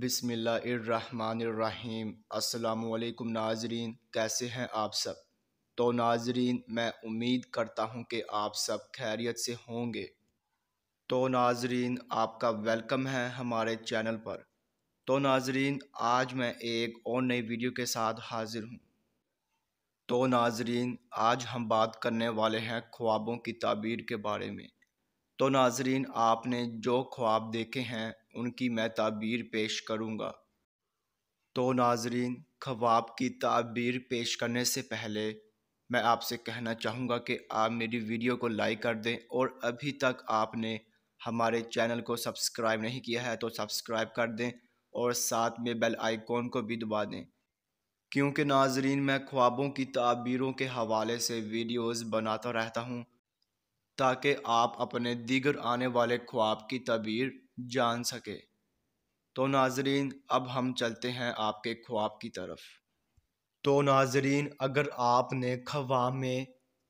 بسم اللہ الرحمن الرحیم۔ السلام علیکم ناظرین، کیسے ہیں آپ سب؟ تو ناظرین، میں امید کرتا ہوں کہ آپ سب خیریت سے ہوں گے۔ تو ناظرین، آپ کا ویلکم ہے ہمارے چینل پر۔ تو ناظرین، آج میں ایک اور نئی ویڈیو کے ساتھ حاضر ہوں۔ تو ناظرین، آج ہم بات کرنے والے ہیں خوابوں کی تعبیر کے بارے میں۔ تو ناظرین، آپ نے جو خواب دیکھے ہیں ان کی میں تعبیر پیش کروں گا۔ تو ناظرین، خواب کی تعبیر پیش کرنے سے پہلے میں آپ سے کہنا چاہوں گا کہ آپ میری ویڈیو کو لائک کر دیں، اور ابھی تک آپ نے ہمارے چینل کو سبسکرائب نہیں کیا ہے تو سبسکرائب کر دیں، اور ساتھ میں بیل آئیکن کو بھی دبا دیں، کیونکہ ناظرین میں خوابوں کی تعبیروں کے حوالے سے ویڈیوز بناتا رہتا ہوں تاکہ آپ اپنے دیگر آنے والے خواب کی تعبیر جان سکے۔ تو ناظرین، اب ہم چلتے ہیں آپ کے خواب کی طرف۔ تو ناظرین، اگر آپ نے خواب میں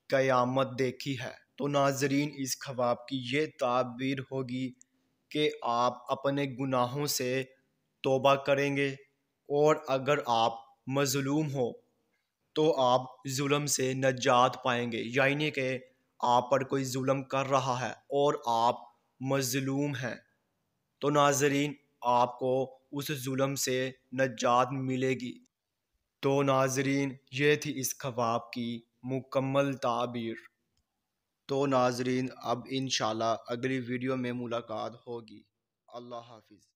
قیامت دیکھی ہے تو ناظرین اس خواب کی یہ تعبیر ہوگی کہ آپ اپنے گناہوں سے توبہ کریں گے، اور اگر آپ مظلوم ہو تو آپ ظلم سے نجات پائیں گے، یعنی کہ آپ پر کوئی ظلم کر رہا ہے اور آپ مظلوم ہیں تو ناظرین آپ کو اس ظلم سے نجات ملے گی۔ تو ناظرین، یہ تھی اس خواب کی مکمل تعبیر۔ تو ناظرین، اب انشاءاللہ اگلی ویڈیو میں ملاقات ہوگی۔ اللہ حافظ۔